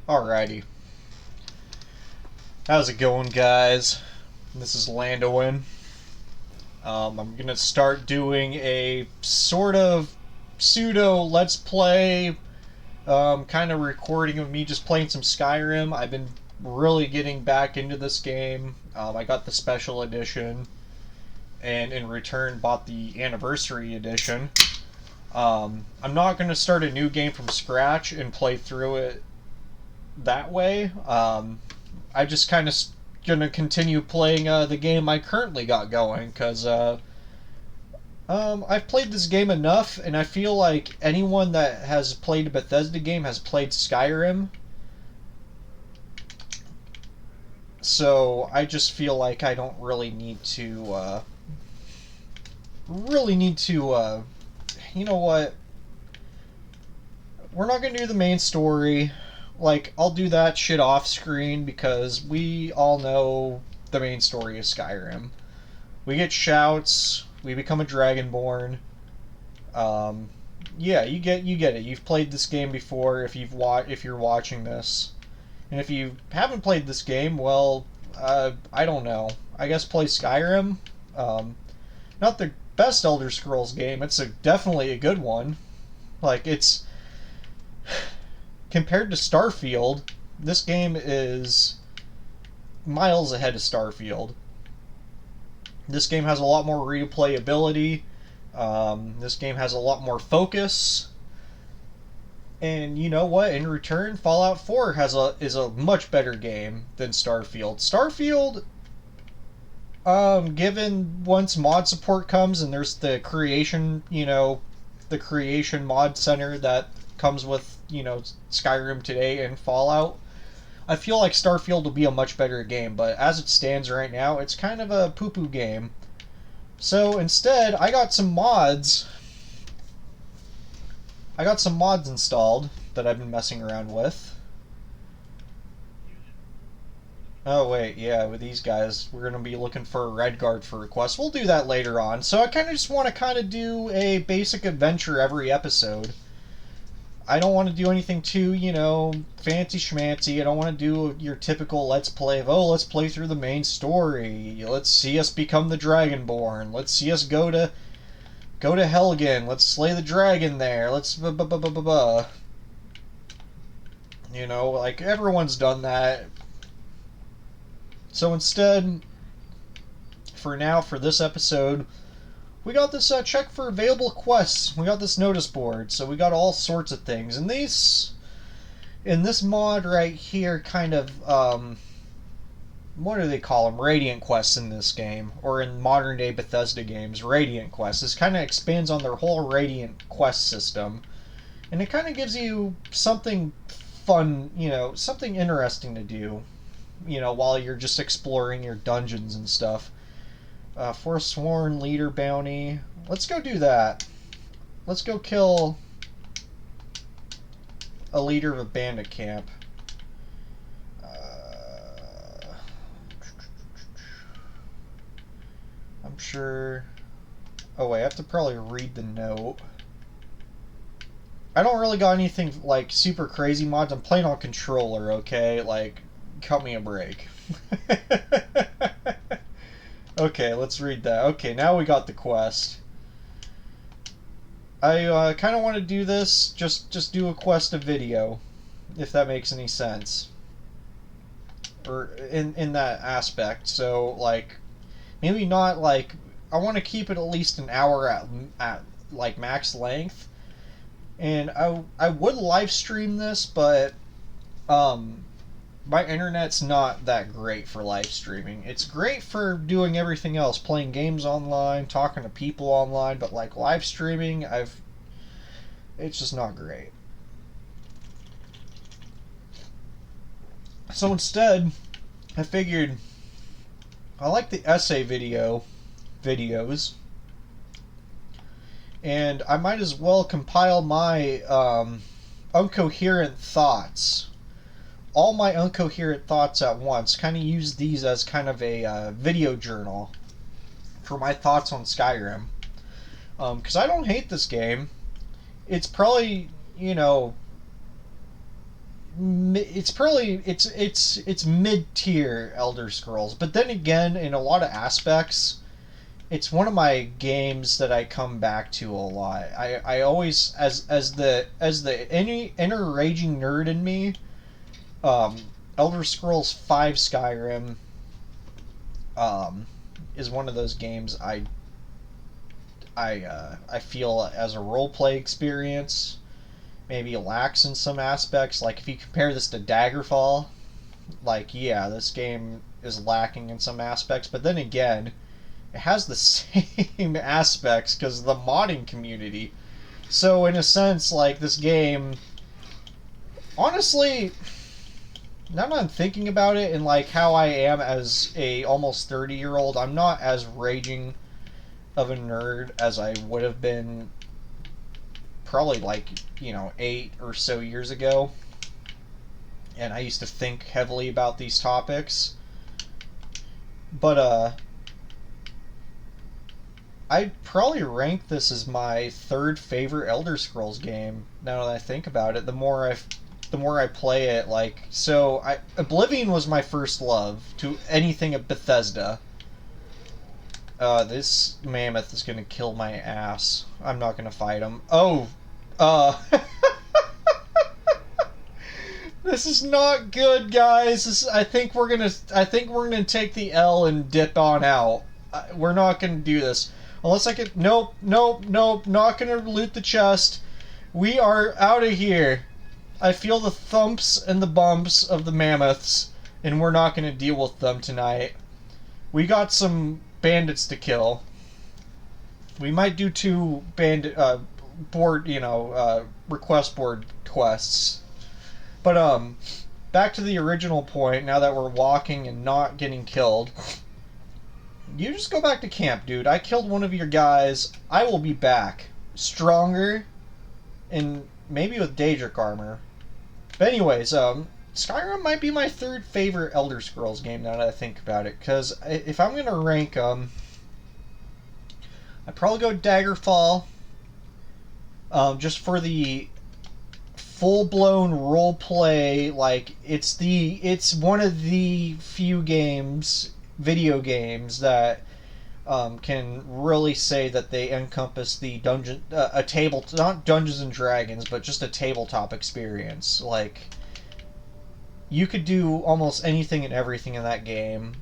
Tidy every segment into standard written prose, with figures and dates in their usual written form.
Alrighty. How's it going, guys? This is Landoin. I'm gonna start doing a sort of pseudo Let's Play kind of recording of me just playing some Skyrim. I've been really getting back into this game. I got the special edition, and in return bought the anniversary edition. I'm not going to start a new game from scratch and play through it that way. I just kind of gonna continue playing the game I currently got going because I've played this game enough, and I feel like anyone that has played a Bethesda game has played Skyrim. So I just feel like I don't really need to you know what? We're not gonna do the main story. Like, I'll do that shit off screen because we all know the main story of Skyrim. We get shouts. We become a dragonborn. Um, yeah, you get it. You've played this game before if you're watching this, and if you haven't played this game, well, I don't know. I guess play Skyrim. Not the best Elder Scrolls game. It's definitely a good one. Like, it's compared to Starfield, this game is miles ahead of Starfield. This game has a lot more replayability. This game has a lot more focus. And you know what? In return, Fallout 4 is a much better game than Starfield. Starfield, given once mod support comes and there's the creation, the creation mod center that comes with, Skyrim today and Fallout, I feel like Starfield will be a much better game, but as it stands right now, it's kind of a poo-poo game. So instead, I got some mods. Installed that I've been messing around with. Oh wait, yeah, with these guys, we're gonna be looking for a red guard for requests. We'll do that later on. So I kind of just want to do a basic adventure every episode. I don't want to do anything too, fancy schmancy. I don't want to do your typical let's play of, let's play through the main story. Let's see us become the Dragonborn. Let's see us go to Helgen. Let's slay the dragon there. Let's like everyone's done that. So instead, for now, for this episode, we got this check for available quests. We got this notice board, so we got all sorts of things. And in this mod right here, kind of, what do they call them? Radiant quests in this game, or in modern day Bethesda games, Radiant quests. This kind of expands on their whole Radiant quest system, and it kind of gives you something fun, something interesting to do, while you're just exploring your dungeons and stuff. Forsworn leader bounty. Let's go do that. Let's go kill a leader of a bandit camp. I'm sure... Oh wait, I have to probably read the note. I don't really got anything like super crazy mods. I'm playing on controller, okay? Like, cut me a break. Okay, let's read that. Okay, now we got the quest. I kind of want to do this, just do a quest a video, if that makes any sense. Or in that aspect. So, like, maybe not, like, I want to keep it at least an hour at like, max length. And I would live stream this, but, my internet's not that great for live streaming. It's great for doing everything else, playing games online, talking to people online, but like live streaming, it's just not great. So instead, I figured I like the essay videos, and I might as well compile my uncoherent thoughts, all my uncoherent thoughts at once, kind of use these as kind of a video journal for my thoughts on Skyrim. Because I don't hate this game. It's probably, it's probably it's mid-tier Elder Scrolls, but then again, in a lot of aspects, it's one of my games that I come back to a lot. I always, as the any inner raging nerd in me, um, Elder Scrolls V Skyrim um, is one of those games I feel as a role play experience maybe lacks in some aspects. Like if you compare this to Daggerfall, like yeah, this game is lacking in some aspects, but then again, it has the same aspects because of the modding community. So in a sense, like this game, honestly, now that I'm thinking about it and like how I am as a almost 30-year-old, I'm not as raging of a nerd as I would have been probably like 8 or so years ago, and I used to think heavily about these topics. But I'd probably rank this as my third favorite Elder Scrolls game. Now that I think about it, the more I play it, Oblivion was my first love to anything at Bethesda. This mammoth is gonna kill my ass. I'm not gonna fight him. Oh, this is not good, guys. I think we're gonna take the L and dip on out. We're not gonna do this unless I can. Nope. Not gonna loot the chest. We are out of here. I feel the thumps and the bumps of the mammoths, and we're not gonna deal with them tonight. We got some bandits to kill. We might do 2 request board quests. But back to the original point. Now that we're walking and not getting killed, you just go back to camp, dude. I killed one of your guys. I will be back, stronger, and maybe with Daedric armor. But anyways, Skyrim might be my third favorite Elder Scrolls game now that I think about it. Because if I'm going to rank them, I'd probably go Daggerfall. Just for the full-blown role-play, like, it's one of the few video games, that can really say that they encompass the not Dungeons and Dragons, but just a tabletop experience. Like, you could do almost anything and everything in that game,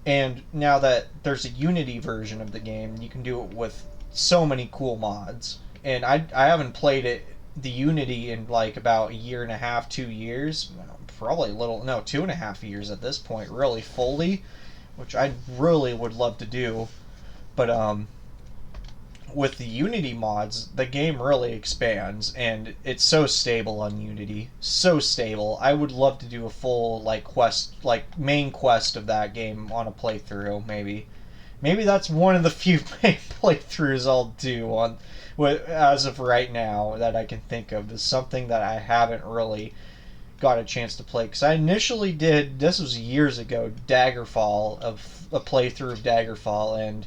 and now that there's a Unity version of the game, you can do it with so many cool mods. And I haven't played the Unity in like about a year and a half, 2 years, probably 2.5 years at this point, really fully, which I really would love to do. But with the Unity mods, the game really expands, and it's so stable on Unity, so stable. I would love to do a full main quest of that game on a playthrough. Maybe that's one of the few main playthroughs I'll do as of right now that I can think of. Is something that I haven't really got a chance to play, because I initially did, this was years ago, Daggerfall, of a playthrough of Daggerfall, and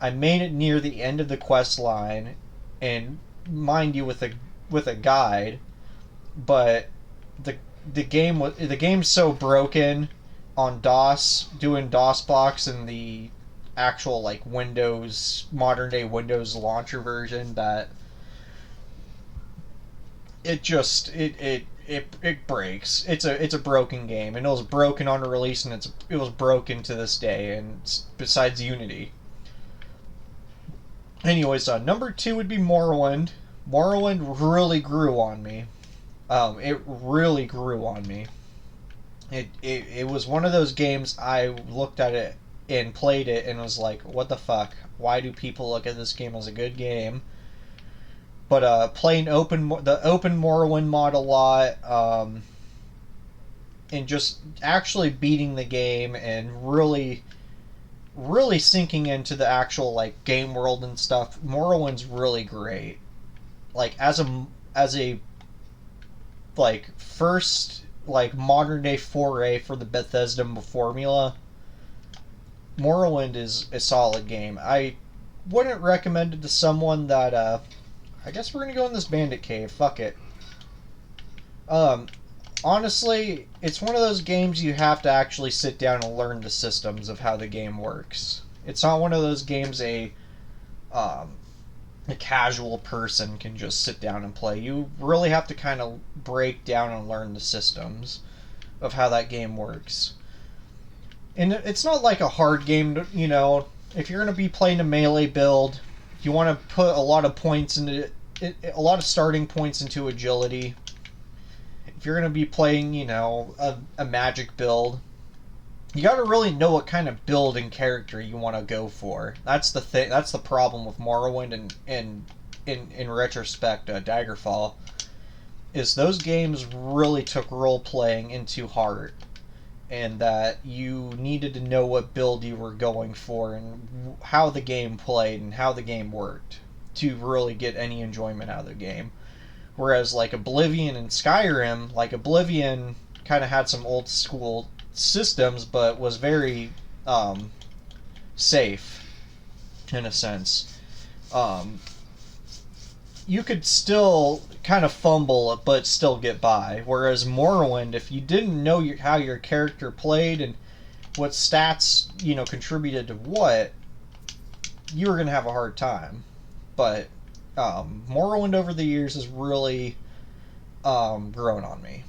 I made it near the end of the quest line, and mind you, with a guide, but the game's so broken on DOS, doing DOS box and the actual like modern day Windows launcher version, that it breaks. It's a broken game, and it was broken on release, and it was broken to this day, and besides Unity. Anyways, number 2 would be Morrowind. Morrowind really grew on me. It really grew on me. It was one of those games I looked at it and played it and was like, what the fuck? Why do people look at this game as a good game? But playing the open Morrowind mod a lot, and just actually beating the game and really sinking into the actual like game world and stuff. Morrowind's really great. Like as a like first like modern day foray for the Bethesda formula, Morrowind is a solid game. I wouldn't recommend it to someone that I guess we're gonna go in this bandit cave. Fuck it. honestly, it's one of those games you have to actually sit down and learn the systems of how the game works. It's not one of those games um, a casual person can just sit down and play. You really have to kind of break down and learn the systems of how that game works. And it's not like a hard game, if you're going to be playing a melee build, you want to put a lot of points into a lot of starting points into agility. If you're going to be playing, a magic build, you got to really know what kind of build and character you want to go for. That's the thing. That's the problem with Morrowind and in retrospect, Daggerfall, is those games really took role playing into heart, and that you needed to know what build you were going for and how the game played and how the game worked to really get any enjoyment out of the game. Whereas like Oblivion and Skyrim, like Oblivion kind of had some old school systems, but was very safe in a sense. You could still kind of fumble but still get by. Whereas Morrowind, if you didn't know how your character played and what stats contributed to what, you were gonna have a hard time. But Morrowind over the years has really grown on me.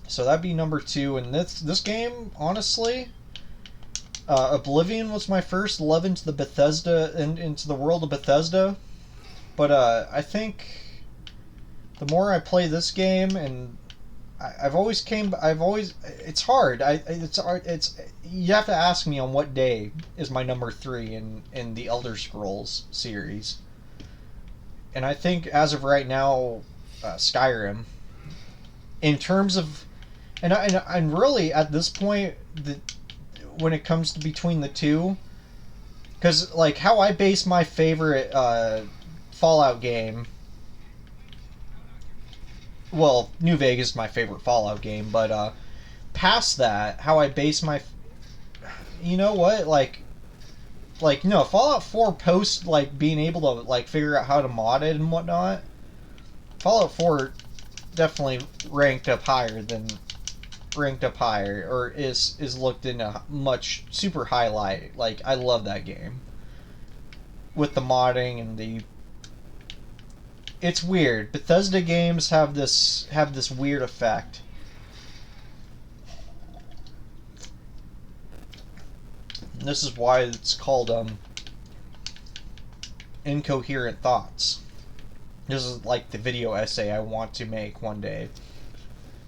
So that'd be number 2. And this game, honestly, Oblivion was my first love into the Bethesda and into the world of Bethesda. But I think the more I play this game, and it's hard. It's you have to ask me on what day is my number 3 in the Elder Scrolls series. And I think as of right now, Skyrim, in terms of, and really at this point, when it comes to between the two, because like how I base my favorite Fallout game. Well, New Vegas is my favorite Fallout game, but past that, how I base my, you know what, no, Fallout 4 post like being able to like figure out how to mod it and whatnot. Fallout 4 definitely ranked up higher, or is looked in a much super highlight. Like I love that game with the modding and the. It's weird. Bethesda games have this weird effect. And this is why it's called incoherent thoughts. This is like the video essay I want to make one day,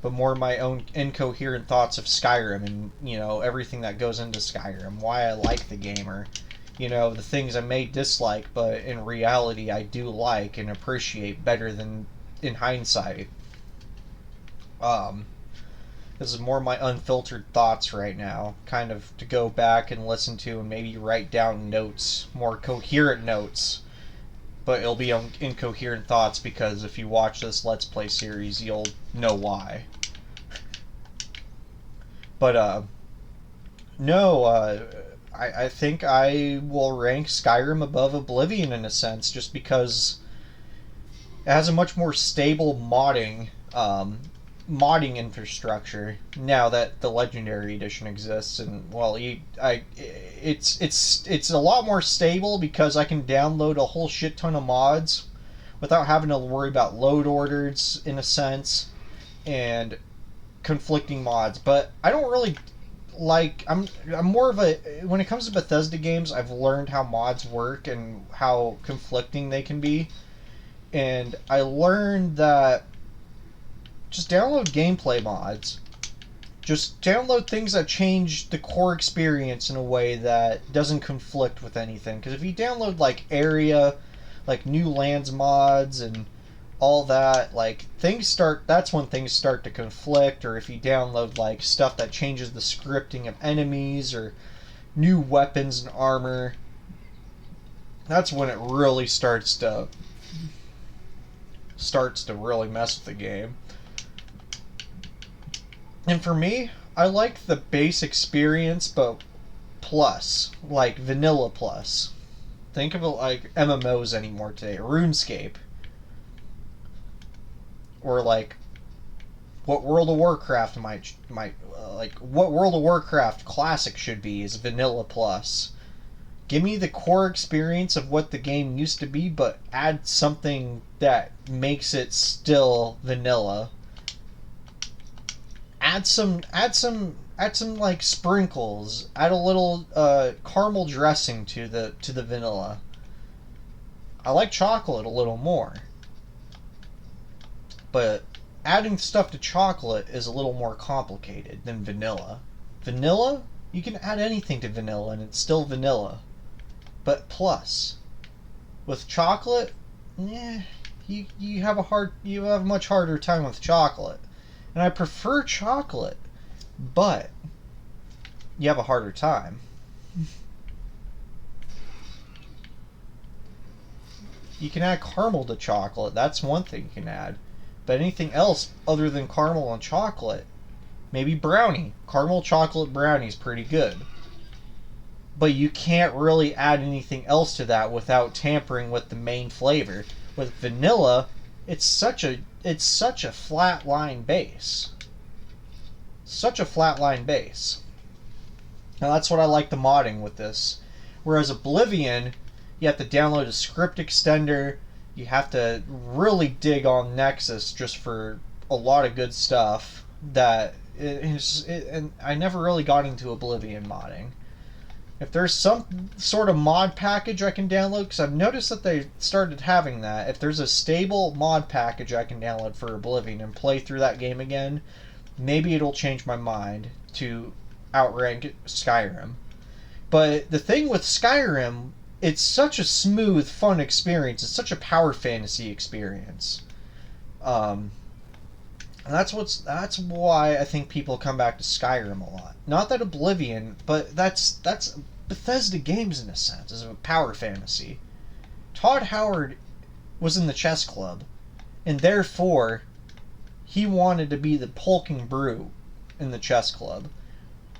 but more my own incoherent thoughts of Skyrim and everything that goes into Skyrim, why I like the game, or the things I may dislike, but in reality I do like and appreciate better than in hindsight. This is more my unfiltered thoughts right now, kind of to go back and listen to and maybe write down notes, more coherent notes. But it'll be incoherent thoughts because if you watch this Let's Play series, you'll know why. But, no, I think I will rank Skyrim above Oblivion in a sense, just because it has a much more stable modding infrastructure now that the Legendary Edition exists, and well, it's a lot more stable because I can download a whole shit ton of mods without having to worry about load orders in a sense and conflicting mods. But I don't really like. I'm more of a, when it comes to Bethesda games, I've learned how mods work and how conflicting they can be, and I learned that just download gameplay mods. Just download things that change the core experience in a way that doesn't conflict with anything. Because if you download like area, like new lands mods and all that, like that's when things start to conflict. Or if you download like stuff that changes the scripting of enemies or new weapons and armor, that's when it really starts to really mess with the game. And for me, I like the base experience, but plus, like vanilla plus. Think of it like MMOs anymore today, RuneScape, or like what World of Warcraft what World of Warcraft Classic should be is Vanilla Plus. Give me the core experience of what the game used to be, but add something that makes it still vanilla. Add some like sprinkles. Add a little caramel dressing to the vanilla. I like chocolate a little more, but adding stuff to chocolate is a little more complicated than vanilla. Vanilla, you can add anything to vanilla and it's still vanilla. But plus, with chocolate, you have a much harder time with chocolate. And I prefer chocolate, but you have a harder time. You can add caramel to chocolate. That's one thing you can add. But anything else other than caramel and chocolate, maybe brownie. Caramel chocolate brownie is pretty good. But you can't really add anything else to that without tampering with the main flavor. With vanilla, it's such a flat line base. Such a flat line base. Now that's what I like the modding with this. Whereas Oblivion, you have to download a script extender. You have to really dig on Nexus just for a lot of good stuff. And I never really got into Oblivion modding. If there's some sort of mod package I can download, because I've noticed that they started having that. If there's a stable mod package I can download for Oblivion and play through that game again, maybe it'll change my mind to outrank Skyrim. But the thing with Skyrim, it's such a smooth, fun experience. It's such a power fantasy experience. And that's why I think people come back to Skyrim a lot. Not that Oblivion, but that's Bethesda games in a sense, as a power fantasy. Todd Howard was in the chess club, and therefore he wanted to be the Polking Brew in the chess club,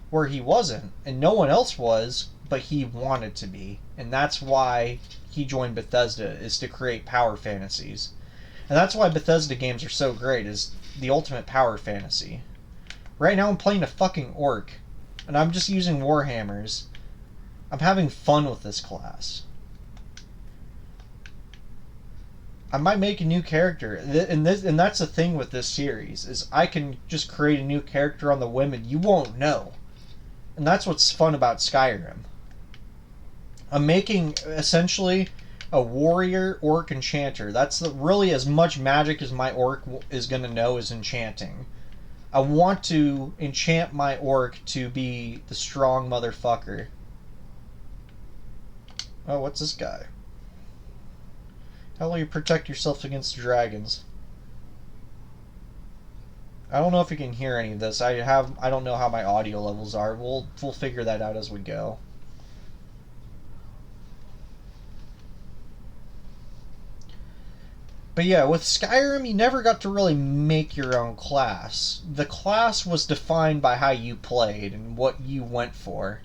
where he wasn't, and no one else was, but he wanted to be. And that's why he joined Bethesda, is to create power fantasies. And that's why Bethesda games are so great, is the ultimate power fantasy. Right now I'm playing a fucking orc, and I'm just using warhammers. I'm having fun with this class. I might make a new character, and that's the thing with this series, is I can just create a new character on the whim and you won't know. And that's what's fun about Skyrim. I'm making essentially a warrior orc enchanter. That's really as much magic as my orc is going to know is enchanting. I want to enchant my orc to be the strong motherfucker. Oh, what's this guy? How will you protect yourself against dragons? I don't know if you can hear any of this. I don't know how my audio levels are. We'll figure that out as we go. But yeah, with Skyrim, you never got to really make your own class. The class was defined by how you played and what you went for.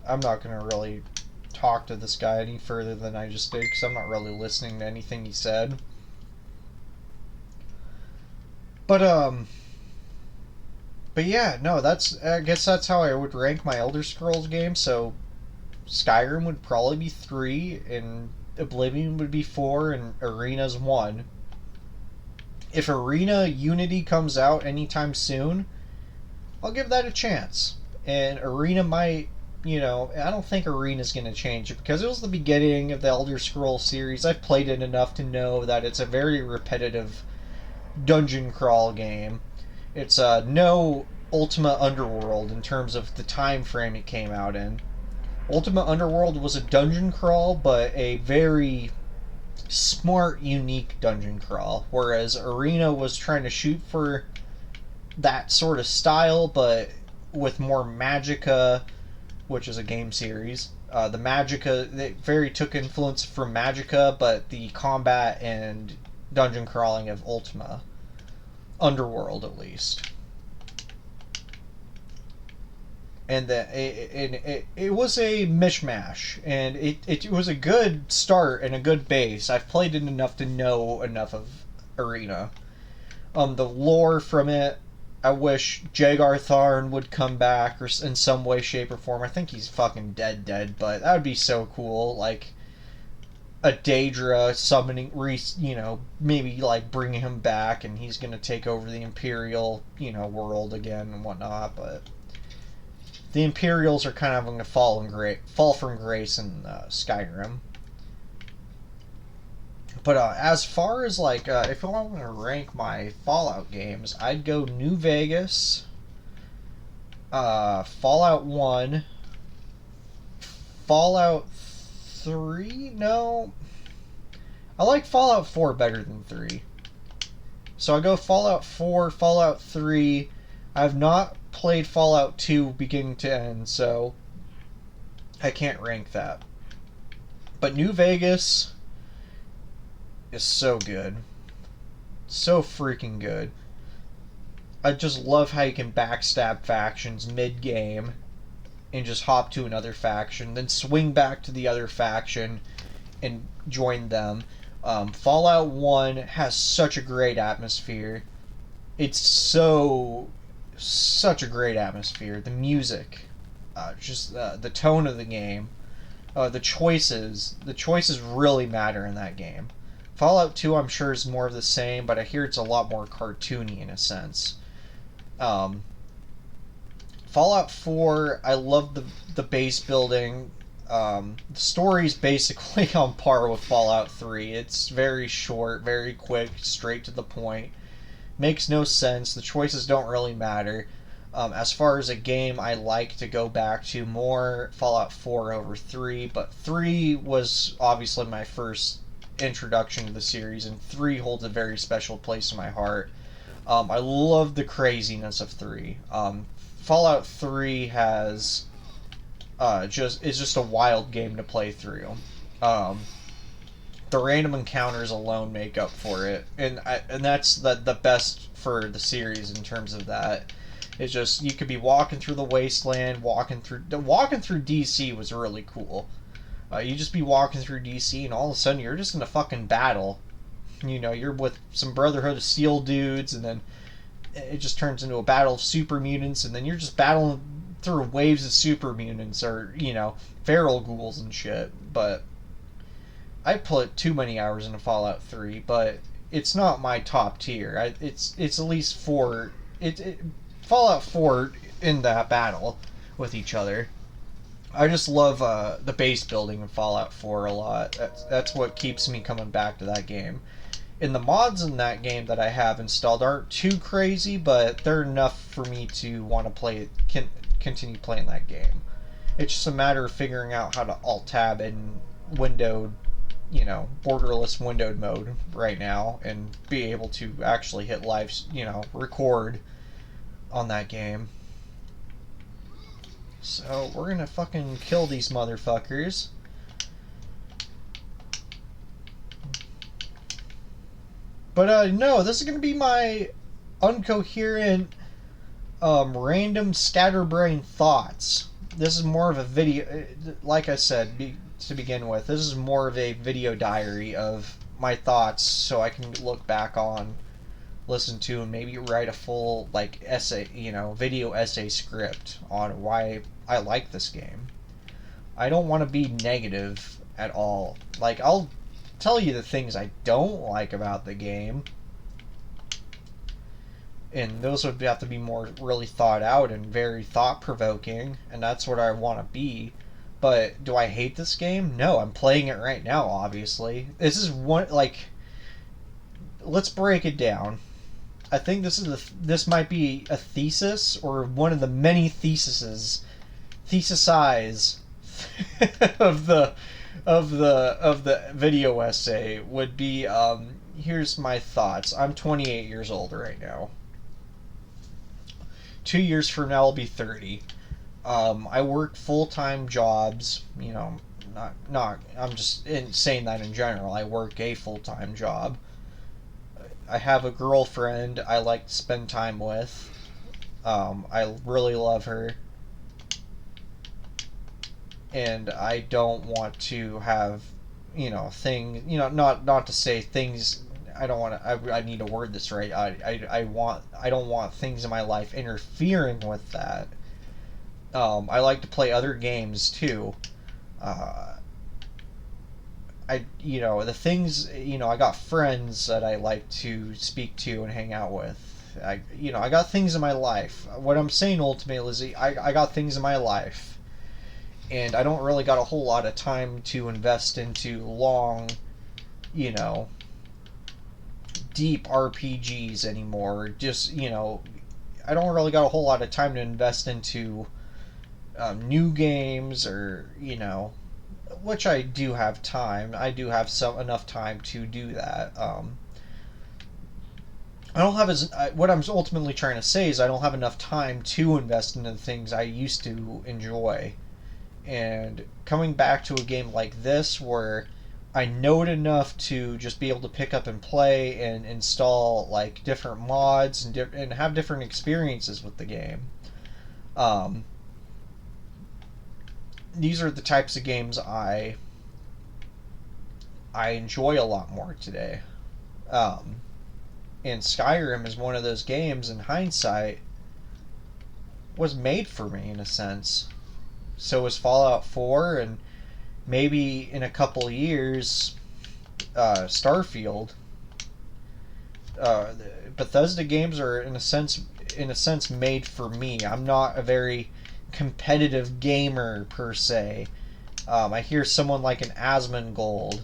I'm not going to really talk to this guy any further than I just did, because I'm not really listening to anything he said. But yeah, no, I guess that's how I would rank my Elder Scrolls game. So Skyrim would probably be 3, and Oblivion would be 4, and Arena's 1. If Arena Unity comes out anytime soon, I'll give that a chance. And Arena might... I don't think Arena's going to change it, because it was the beginning of the Elder Scrolls series. I've played it enough to know that it's a very repetitive dungeon crawl game. It's no Ultima Underworld in terms of the time frame it came out in. Ultima Underworld was a dungeon crawl, but a very smart, unique dungeon crawl, whereas Arena was trying to shoot for that sort of style, but with more magicka, which is a game series, The Magicka, they very took influence from Magicka, but the combat and dungeon crawling of Ultima. Underworld, at least. And it was a mishmash, and it was a good start and a good base. I've played it enough to know enough of Arena. The lore from it, I wish Jagar Tharn would come back or in some way, shape, or form. I think he's fucking dead, but that would be so cool. Like a Daedra summoning, maybe like bringing him back, and he's gonna take over the Imperial, world again and whatnot. But the Imperials are kind of going to fall from grace in Skyrim. But as far as if I want to rank my Fallout games, I'd go New Vegas, Fallout 1, Fallout 3. No, I like Fallout 4 better than 3. So I go Fallout 4, Fallout 3. I have not played Fallout 2 beginning to end, so I can't rank that. But New Vegas is so good. So freaking good. I just love how you can backstab factions mid-game and just hop to another faction, then swing back to the other faction and join them. Fallout 1 has such a great atmosphere. It's such a great atmosphere. The music, just the tone of the game, the choices really matter in that game. Fallout 2, I'm sure, is more of the same, but I hear it's a lot more cartoony in a sense. Fallout 4, I love the base building. The story's basically on par with Fallout 3. It's very short, very quick, straight to the point. Makes no sense. The choices don't really matter. As far as a game, I like to go back to more Fallout 4 over 3, but 3 was obviously my first introduction to the series, and 3 holds a very special place in my heart. I love the craziness of 3. Fallout 3 has is just a wild game to play through. The random encounters alone make up for it, and that's the best for the series in terms of that. It's just you could be walking through the wasteland, walking through DC was really cool. You just be walking through DC, and all of a sudden you're just in a fucking battle. You're with some Brotherhood of Steel dudes, and then it just turns into a battle of super mutants, and then you're just battling through waves of super mutants or feral ghouls and shit. But I put too many hours into Fallout 3, but it's not my top tier. It's at least 4. Fallout 4 in that battle with each other. I just love the base building in Fallout 4 a lot. That's what keeps me coming back to that game. And the mods in that game that I have installed aren't too crazy, but they're enough for me to want to continue playing that game. It's just a matter of figuring out how to alt-tab in windowed, borderless windowed mode right now and be able to actually hit live, record on that game. So, we're gonna fucking kill these motherfuckers. But, no, this is gonna be my uncoherent, random scatterbrain thoughts. This is more of a video, like I said, to begin with, this is more of a video diary of my thoughts so I can look back on, listen to, and maybe write a full essay, video essay script on why I like this game. I don't want to be negative at all. I'll tell you the things I don't like about the game, and those would have to be more really thought out and very thought-provoking, and that's what I want to be. But do I hate this game? No, I'm playing it right now, obviously. This is one, let's break it down. I think this might be a thesis, or one of the many thesises of the video essay would be, here's my thoughts. I'm 28 years old right now. 2 years from now I'll be 30. I work full-time jobs, not I'm just saying that in general. I work a full-time job. I have a girlfriend I like to spend time with. I really love her, and I don't want to have, things, not to say things. I don't want to. I need to word this right. I don't want things in my life interfering with that. I like to play other games too. Uh, the things, I got friends that I like to speak to and hang out with. I got things in my life. What I'm saying ultimately is I got things in my life, and I don't really got a whole lot of time to invest into long, you know, deep RPGs anymore. Just, I don't really got a whole lot of time to invest into new games or, which I do have time. I do have enough time to do that. I don't have what I'm ultimately trying to say is I don't have enough time to invest into the things I used to enjoy. And coming back to a game like this where I know it enough to just be able to pick up and play and install like different mods and have different experiences with the game. Um, these are the types of games I enjoy a lot more today. Um, and Skyrim is one of those games. In hindsight, was made for me in a sense. So was Fallout 4, and maybe in a couple of years, Starfield. Bethesda games are in a sense made for me. I'm not a very competitive gamer per se. I hear someone like an Asmongold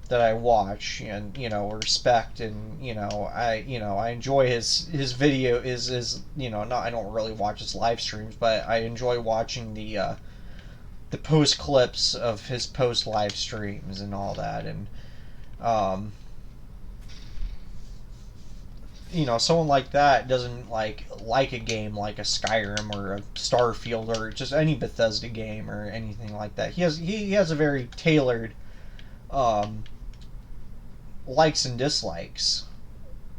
that I watch and respect, and I enjoy his video is not, I don't really watch his live streams, but I enjoy watching the post clips of his post live streams and all that. And someone like that doesn't like a game like a Skyrim or a Starfield or just any Bethesda game or anything like that. He has a very tailored um, likes and dislikes,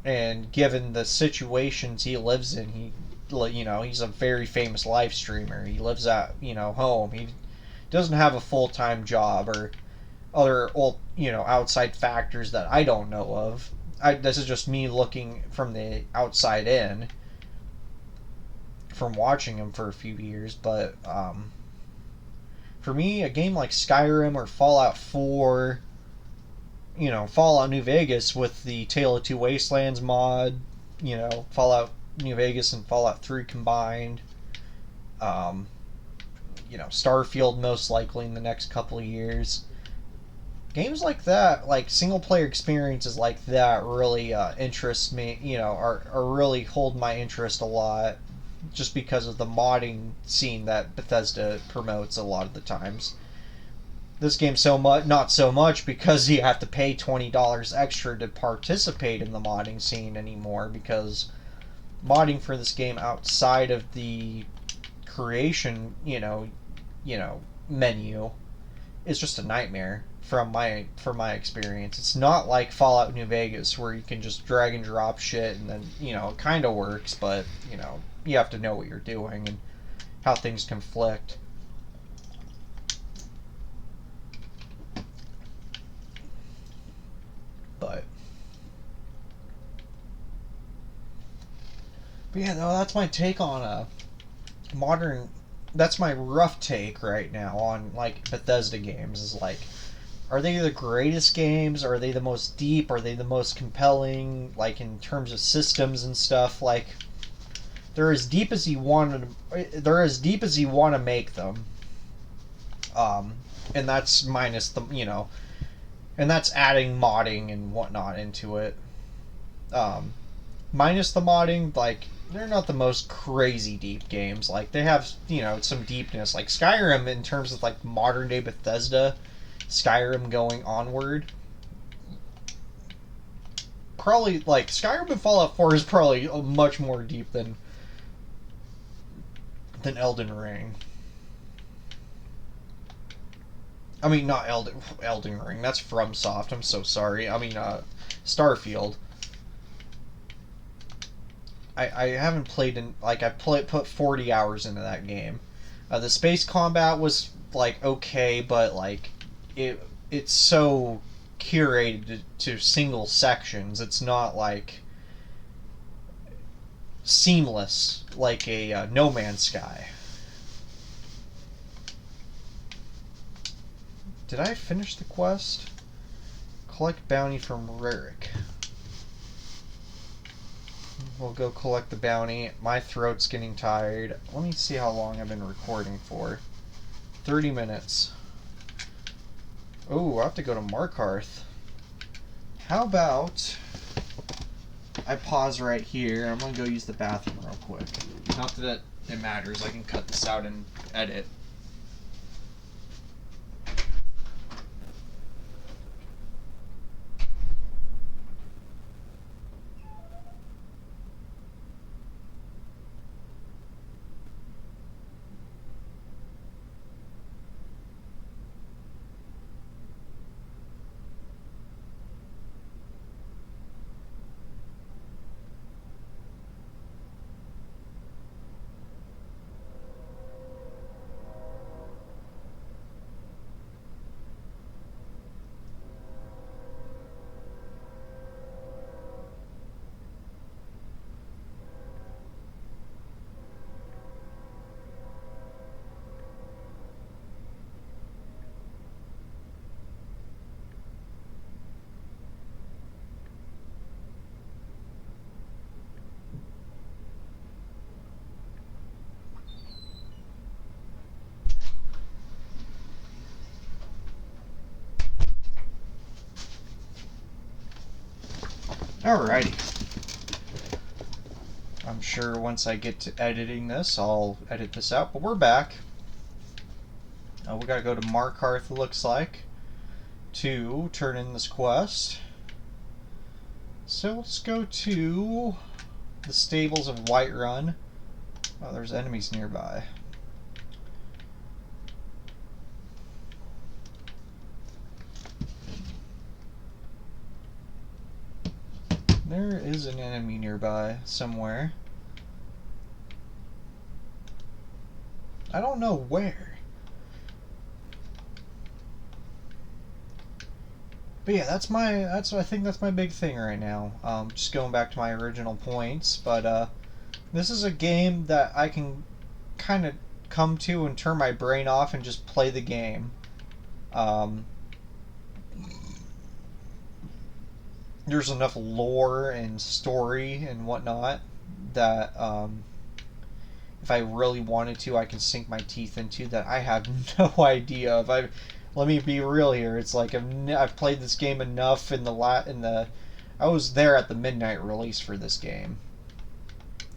and given the situations he lives in, he's a very famous live streamer. He lives at home. He doesn't have a full time job or other outside factors that I don't know of. This is just me looking from the outside in, from watching him for a few years. But for me, a game like Skyrim or Fallout 4, Fallout New Vegas with the Tale of Two Wastelands mod, Fallout New Vegas and Fallout 3 combined, um, Starfield most likely in the next couple of years. Games like that, like single player experiences like that, really interest me. Are really hold my interest a lot, just because of the modding scene that Bethesda promotes a lot of the times. This game so much, not so much, because you have to pay $20 extra to participate in the modding scene anymore. Because modding for this game outside of the creation, menu is just a nightmare from my experience. It's not like Fallout New Vegas where you can just drag and drop shit and then it kind of works, but you have to know what you're doing and how things conflict. But yeah, no, that's my take on modern. That's my rough take right now on like Bethesda games. Is like, are they the greatest games? Are they the most deep? Are they the most compelling? Like in terms of systems and stuff. Like they're as deep as you want to. They're as deep as you want to make them. And that's minus the and that's adding modding and whatnot into it. Minus the modding, like they're not the most crazy deep games. Like they have some deepness. Like Skyrim in terms of like modern day Bethesda, Skyrim going onward. Probably like Skyrim and Fallout 4 is probably much more deep than Elden Ring. I mean, not Elden Ring. That's FromSoft. I'm so sorry. I mean, Starfield. I haven't played in like put 40 hours into that game. The space combat was like okay, but like it's so curated to single sections. It's not like seamless like a No Man's Sky. Did I finish the quest? Collect bounty from Rarick. We'll go collect the bounty. My throat's getting tired. Let me see how long I've been recording for. 30 minutes. Oh, I have to go to Markarth. How about I pause right here. I'm going to go use the bathroom real quick. Not that it matters. I can cut this out and edit. Alrighty. I'm sure once I get to editing this, I'll edit this out, but we're back. We gotta go to Markarth, looks like, to turn in this quest. So let's go to the stables of Whiterun. Oh, there's enemies nearby. There is an enemy nearby somewhere. I don't know where. But yeah, I think that's my big thing right now. Just going back to my original points, but this is a game that I can kind of come to and turn my brain off and just play the game. There's enough lore and story and whatnot that if I really wanted to, I can sink my teeth into that I have no idea of. Let me be real here. It's like I've played this game enough I was there at the midnight release for this game.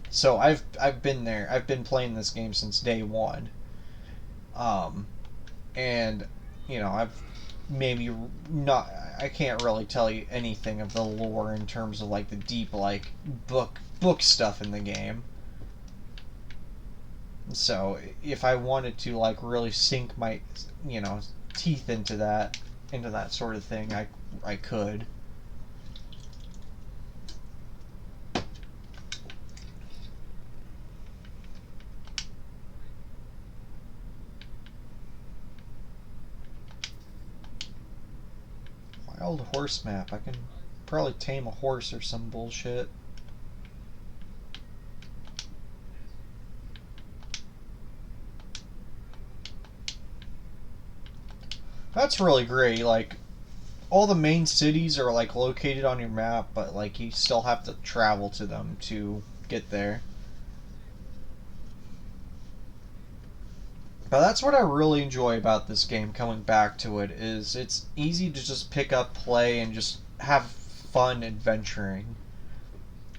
So I've been there. I've been playing this game since day one. And you know, I've maybe not I can't really tell you anything of the lore in terms of like the deep like book stuff in the game. So if I wanted to like really sink my teeth into that sort of thing, I could. Wild horse map. I can probably tame a horse or some bullshit. That's really great. Like, all the main cities are like located on your map, but like you still have to travel to them to get there. But that's what I really enjoy about this game, coming back to it, is it's easy to just pick up, play, and just have fun adventuring.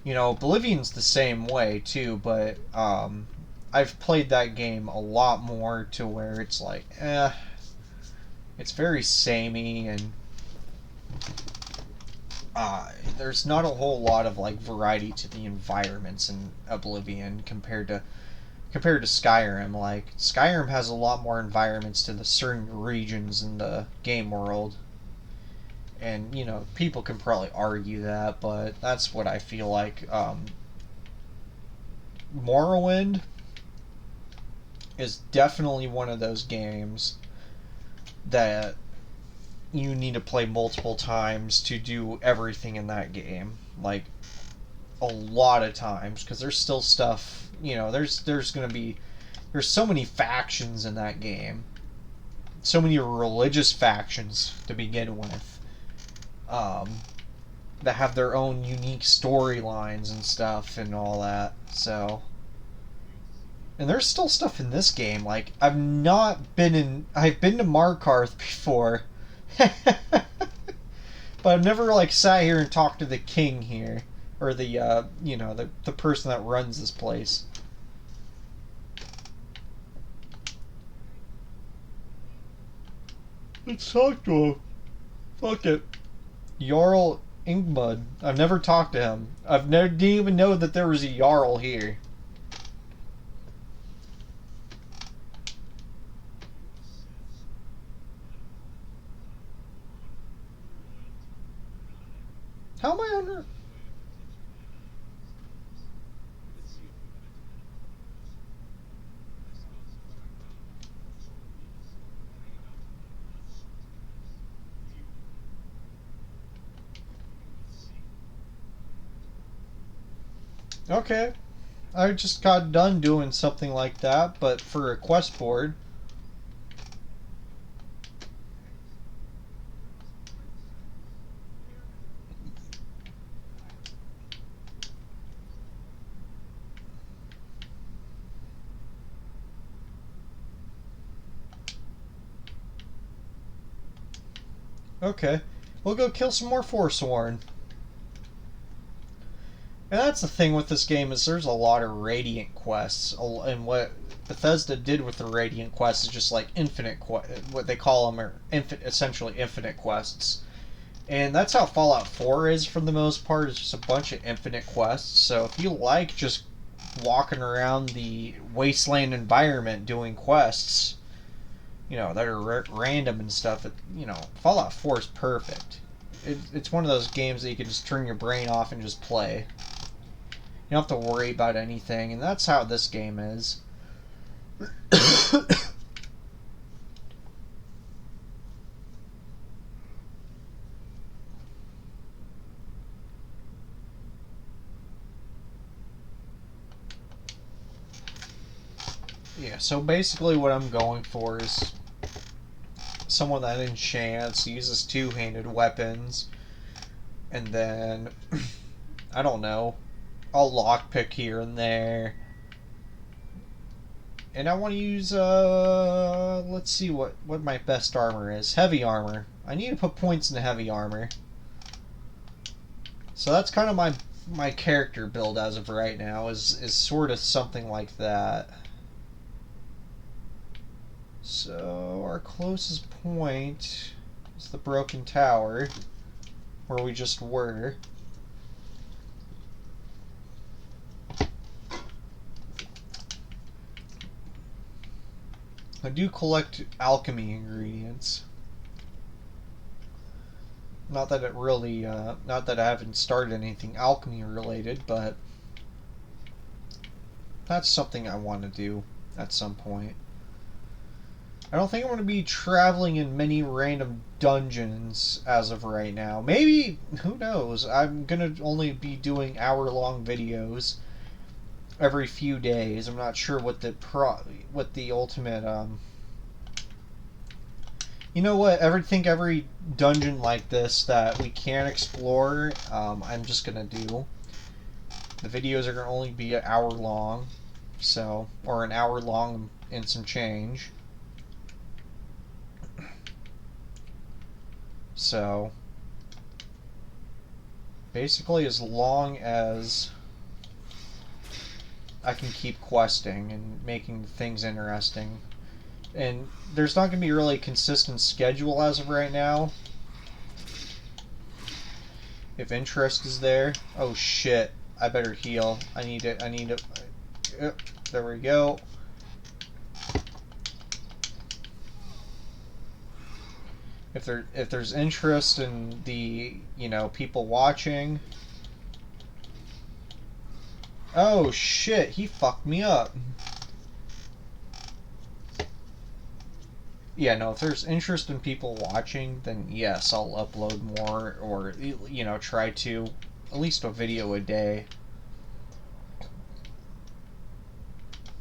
You know, Oblivion's the same way too, but I've played that game a lot more to where it's like, it's very samey, and there's not a whole lot of like variety to the environments in Oblivion compared to Skyrim. Like, Skyrim has a lot more environments to the certain regions in the game world. And, you know, people can probably argue that, but that's what I feel like. Morrowind is definitely one of those games that you need to play multiple times to do everything in that game. Like, a lot of times, because there's still stuff, you know, there's going to be, there's so many factions in that game. So many religious factions to begin with. That have their own unique storylines and stuff and all that. So, and there's still stuff in this game. Like, I've been to Markarth before, but I've never like sat here and talked to the king here, or the you know, the person that runs this place. Let's talk to him. Fuck it. Jarl Ingmud. I've never talked to him. Didn't even know that there was a Jarl here. How am I under? Okay. I just got done doing something like that, but for a quest board. Okay. We'll go kill some more Forsworn. And that's the thing with this game is there's a lot of Radiant quests, and what Bethesda did with the Radiant quests is just like what they call them are essentially infinite quests, and that's how Fallout 4 is for the most part. It's just a bunch of infinite quests. So if you like just walking around the wasteland environment doing quests, you know, that are random and stuff, you know, Fallout 4 is perfect. It's one of those games that you can just turn your brain off and just play. You don't have to worry about anything, and that's how this game is. Yeah, so basically what I'm going for is someone that enchants, uses two-handed weapons, and then, I don't know, I'll lockpick here and there. And I want to use, let's see what my best armor is. Heavy armor. I need to put points into heavy armor. So that's kind of my character build as of right now, is sort of something like that. So our closest point is the broken tower, where we just were. I do collect alchemy ingredients. Not that it really, not that I haven't started anything alchemy related, but that's something I want to do at some point. I don't think I'm going to be traveling in many random dungeons as of right now. Maybe, who knows? I'm going to only be doing hour-long videos every few days. I'm not sure what the ultimate you know what? Every dungeon like this that we can explore, I'm just gonna do. The videos are gonna only be an hour long, so, or an hour long and some change. So, basically, as long as I can keep questing and making things interesting. And there's not going to be really a consistent schedule as of right now. If interest is there. Oh shit. I better heal. I need it. There we go. If there's interest in the, you know, people watching. Oh shit, he fucked me up. Yeah, no, if there's interest in people watching, then yes, I'll upload more, or, you know, try to, at least a video a day.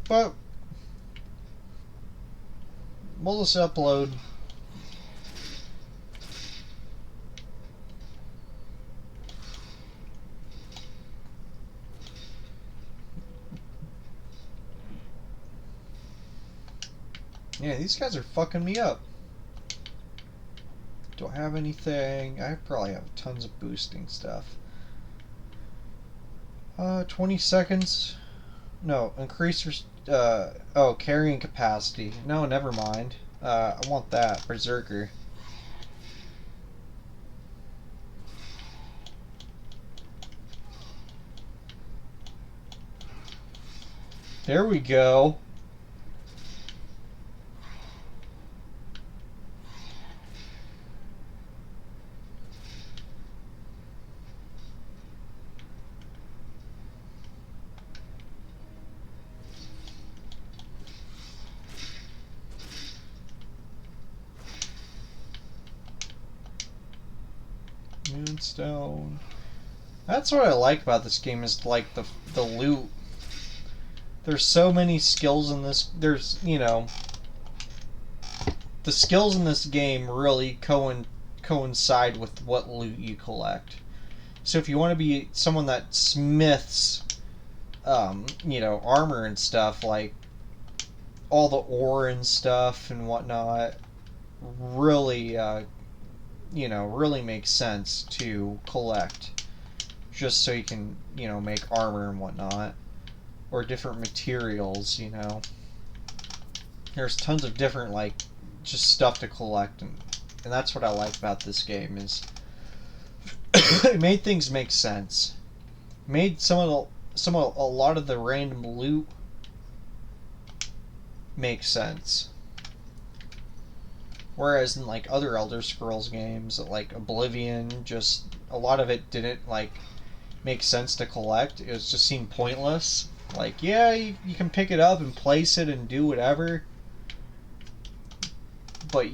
But we'll just upload. Yeah, these guys are fucking me up. Do I have anything? I probably have tons of boosting stuff. 20 seconds. No, increase your, oh, carrying capacity. No, never mind. I want that. Berserker. There we go. Moonstone. That's what I like about this game, is like the loot. There's so many skills in this. There's, you know, the skills in this game really coincide with what loot you collect. So if you want to be someone that smiths, you know, armor and stuff, like all the ore and stuff and whatnot, really, you know, really makes sense to collect, just so you can, you know, make armor and whatnot, or different materials, you know. There's tons of different, like, just stuff to collect, and that's what I like about this game, is it made things make sense. Made a lot of the random loot make sense. Whereas in like other Elder Scrolls games, like Oblivion, just a lot of it didn't like make sense to collect. It was just seemed pointless. Like, yeah, you can pick it up and place it and do whatever, but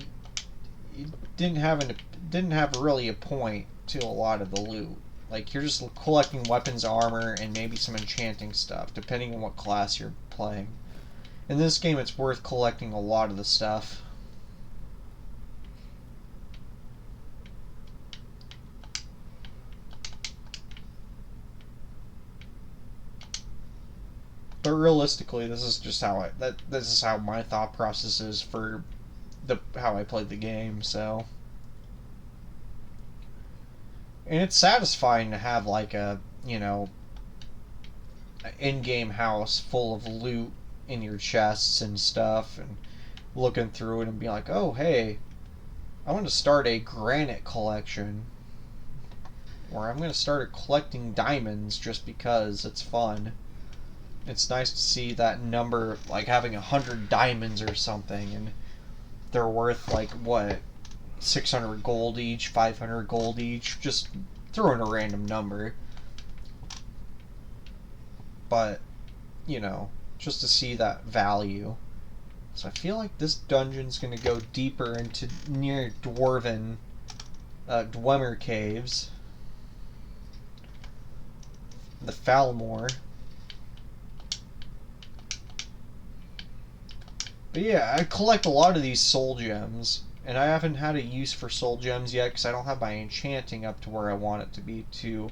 you didn't have really a point to a lot of the loot. Like, you're just collecting weapons, armor, and maybe some enchanting stuff, depending on what class you're playing. In this game, it's worth collecting a lot of the stuff. But realistically, this is just how this is how my thought process is for how I played the game. So, and it's satisfying to have like a, you know, an in-game house full of loot in your chests and stuff, and looking through it and being like, oh hey, I want to start a granite collection, or I'm going to start collecting diamonds just because it's fun. It's nice to see that number, like having 100 diamonds or something, and they're worth like what, 600 gold each, 500 gold each, just throw in a random number. But, you know, just to see that value. So I feel like this dungeon's going to go deeper into near Dwemer Caves. The Falmore. But yeah, I collect a lot of these soul gems, and I haven't had a use for soul gems yet because I don't have my enchanting up to where I want it to be to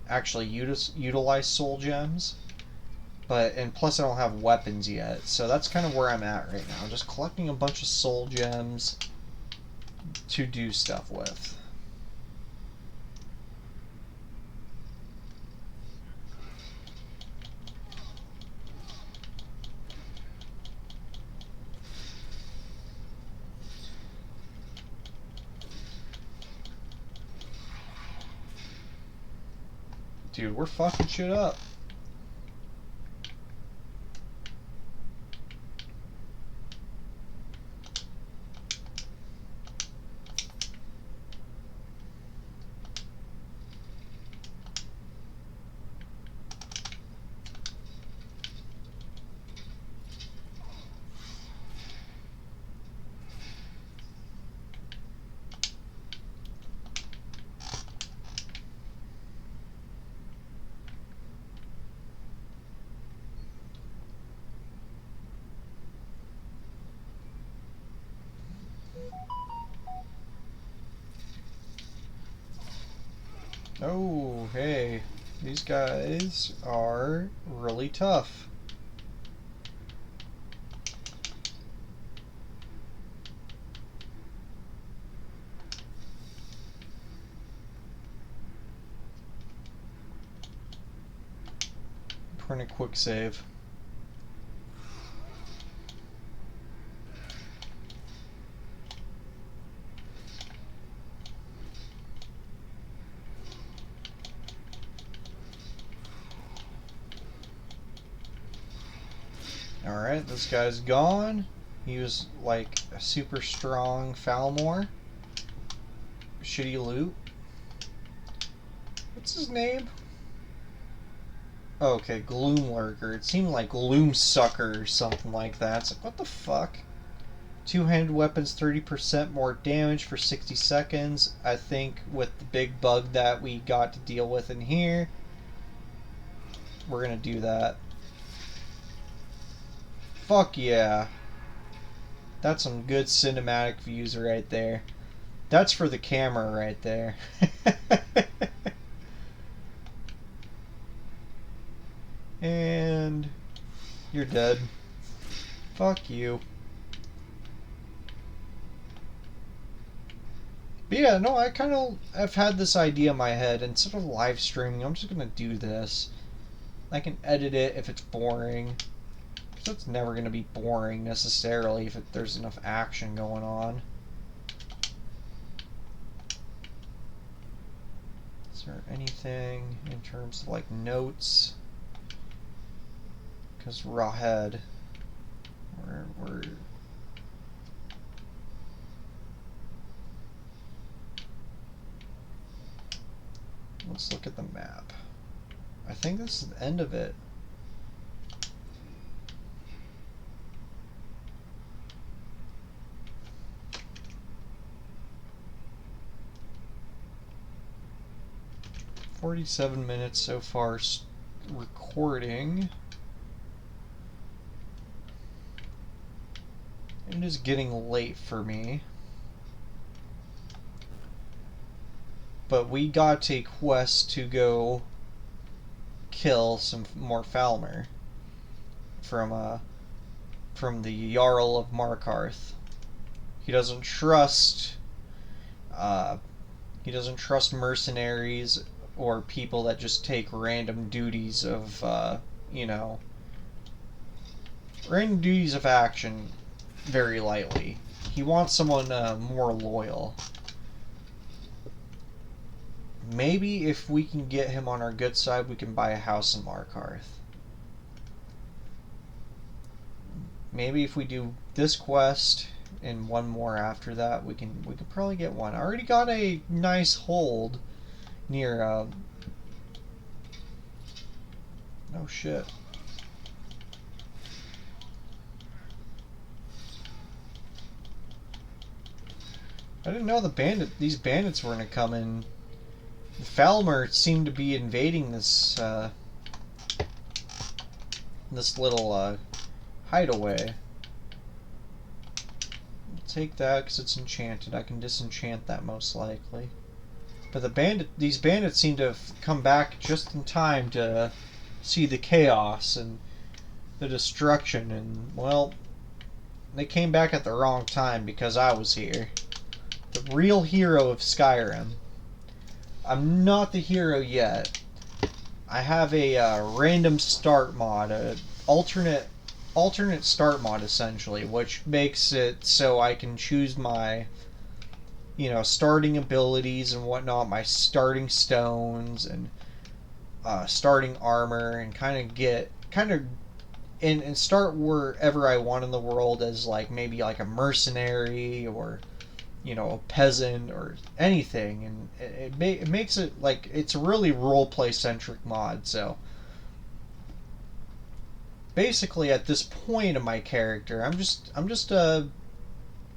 actually utilize soul gems. And plus I don't have weapons yet, so that's kind of where I'm at right now. Just collecting a bunch of soul gems to do stuff with. Dude, we're fucking shit up. Oh, hey. These guys are really tough. Print a quick save. Alright, this guy's gone. He was like a super strong Falmore. Shitty loot. What's his name? Oh, okay, Gloom Lurker. It seemed like Gloom Sucker or something like that. It's like, what the fuck? Two-handed weapons, 30% more damage for 60 seconds. I think with the big bug that we got to deal with in here, we're gonna do that. Fuck yeah. That's some good cinematic views right there. That's for the camera right there. And you're dead. Fuck you. But yeah, no, I kind of have had this idea in my head. Instead of live streaming, I'm just gonna do this. I can edit it if it's boring. Because it's never gonna be boring necessarily if there's enough action going on. Is there anything in terms of like notes? Because Rawhead, we're let's look at the map. I think this is the end of it. "47 minutes so far recording. It is getting late for me. But we got a quest to go kill some more Falmer from the Jarl of Markarth. He doesn't trust mercenaries or people that just take random duties of random duties of action very lightly. He wants someone more loyal. Maybe if we can get him on our good side, we can buy a house in Markarth. Maybe if we do this quest and one more after that, we could probably get one. I already got a nice hold near oh shit. I didn't know these bandits were gonna come in. The Falmer seemed to be invading this this little hideaway. I'll take that because it's enchanted. I can disenchant that most likely. But these bandits seem to have come back just in time to see the chaos and the destruction, and well, they came back at the wrong time because I was here. The real hero of Skyrim. I'm not the hero yet. I have a random start mod, a alternate start mod essentially, which makes it so I can choose my starting abilities and whatnot, my starting stones and starting armor, and and start wherever I want in the world as like maybe like a mercenary or a peasant or anything, and it makes it like it's a really roleplay centric mod. So basically, at this point in my character, I'm just a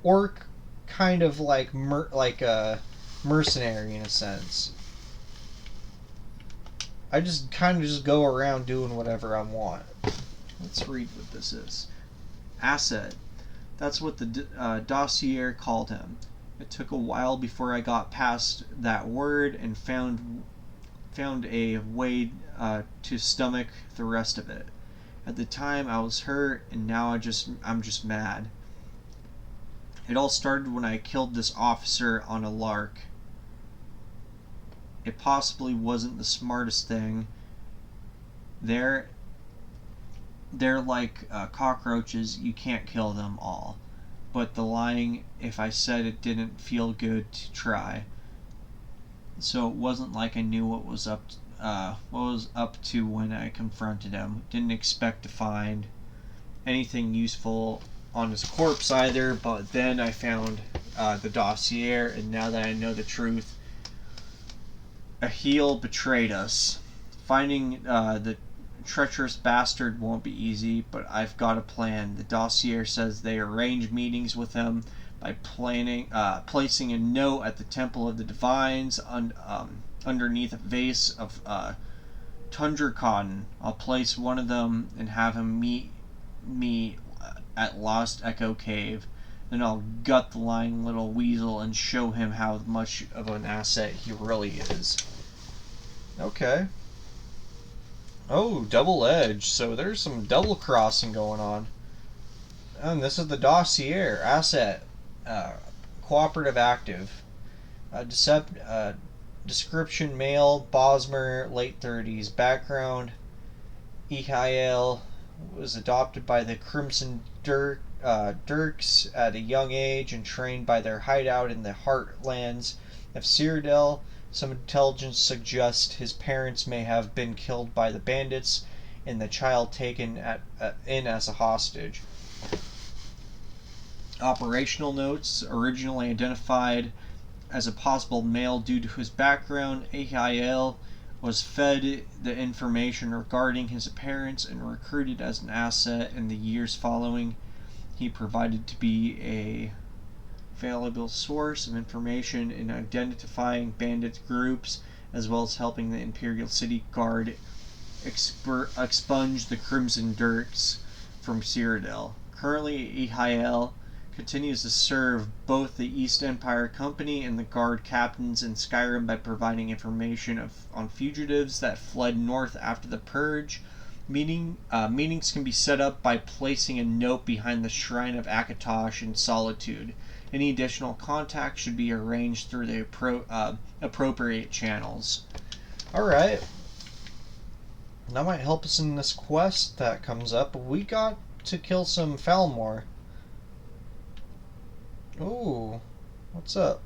orc, kind of like a mercenary in a sense. I just kind of just go around doing whatever I want. Let's read what this is. Asset. That's what the dossier called him. It took a while before I got past that word and found found a way to stomach the rest of it. At the time, I was hurt, and now I'm just mad. It all started when I killed this officer on a lark. It possibly wasn't the smartest thing. They're like cockroaches. You can't kill them all. But the lying if I said it didn't feel good to try. So it wasn't like I knew what was up to when I confronted him. Didn't expect to find anything useful on his corpse either, but then I found the dossier, and now that I know the truth, a heel betrayed us. Finding the treacherous bastard won't be easy, but I've got a plan. The dossier says they arranged meetings with him by placing a note at the Temple of the Divines underneath a vase of tundra cotton. I'll place one of them and have him meet me at Lost Echo Cave. Then I'll gut the lying little weasel and show him how much of an asset he really is. Okay. Oh, double edge. So there's some double crossing going on. And this is the dossier. Asset. Cooperative active. Description male, Bosmer, late 30s. Background Ehael was adopted by the Crimson Dirks at a young age and trained by their hideout in the heartlands of Cyrodiil. Some intelligence suggests his parents may have been killed by the bandits and the child taken in as a hostage. Operational notes: originally identified as a possible male due to his background, Ahiel was fed the information regarding his appearance and recruited as an asset in the years following. He provided to be a valuable source of information in identifying bandit groups, as well as helping the Imperial City Guard expunge the Crimson Dirks from Cyrodiil. Currently, Ehael continues to serve both the East Empire Company and the Guard captains in Skyrim by providing information on fugitives that fled north after the Purge. Meetings can be set up by placing a note behind the Shrine of Akatosh in Solitude. Any additional contact should be arranged through the appropriate channels. Alright. That might help us in this quest that comes up. We got to kill some Falmor. Ooh, what's up?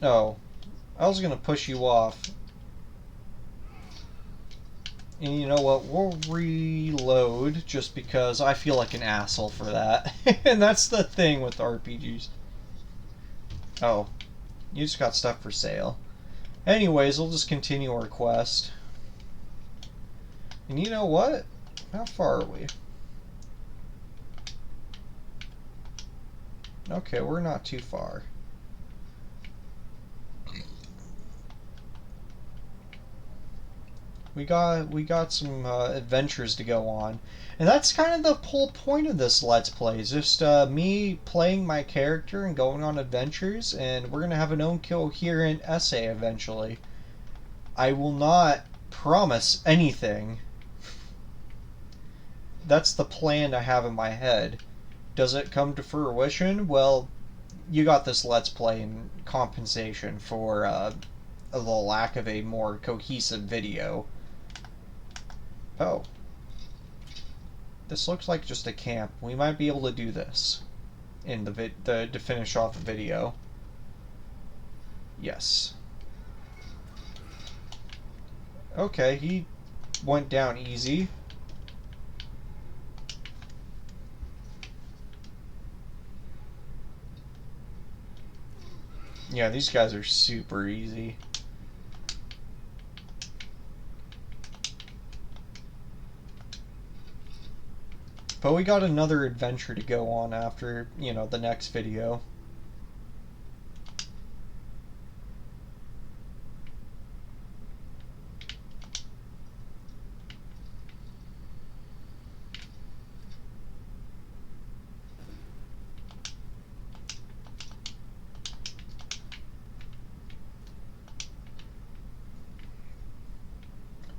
Oh, I was gonna push you off. And you know what? We'll reload just because I feel like an asshole for that. And that's the thing with RPGs. Oh, you just got stuff for sale. Anyways, we'll just continue our quest. And you know what? How far are we? Okay, we're not too far. We got some adventures to go on, and that's kind of the whole point of this Let's Play. Is just me playing my character and going on adventures, and we're gonna have an own coherent essay eventually. I will not promise anything. That's the plan I have in my head. Does it come to fruition? Well, you got this Let's Play in compensation for the lack of a more cohesive video. Oh. This looks like just a camp. We might be able to do this in to finish off the video. Yes. Okay, he went down easy. Yeah, these guys are super easy. But we got another adventure to go on after, the next video.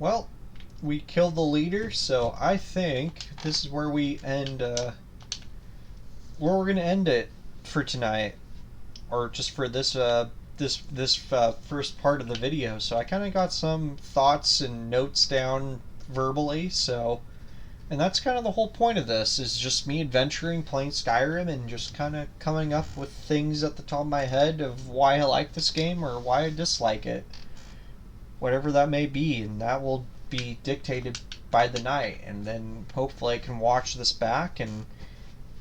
Well, we killed the leader, so I think this is where we end. Where we're gonna end it for tonight, or just for this first part of the video. So I kind of got some thoughts and notes down verbally. So, and that's kind of the whole point of this is just me adventuring, playing Skyrim, and just kind of coming up with things at the top of my head of why I like this game or why I dislike it, whatever that may be, and that will be dictated by the night. And then hopefully I can watch this back and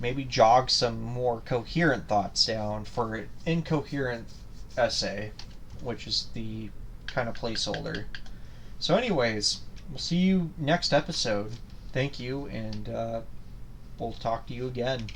maybe jog some more coherent thoughts down for an incoherent essay, which is the kind of placeholder. So, anyways, we'll see you next episode. Thank you, and we'll talk to you again.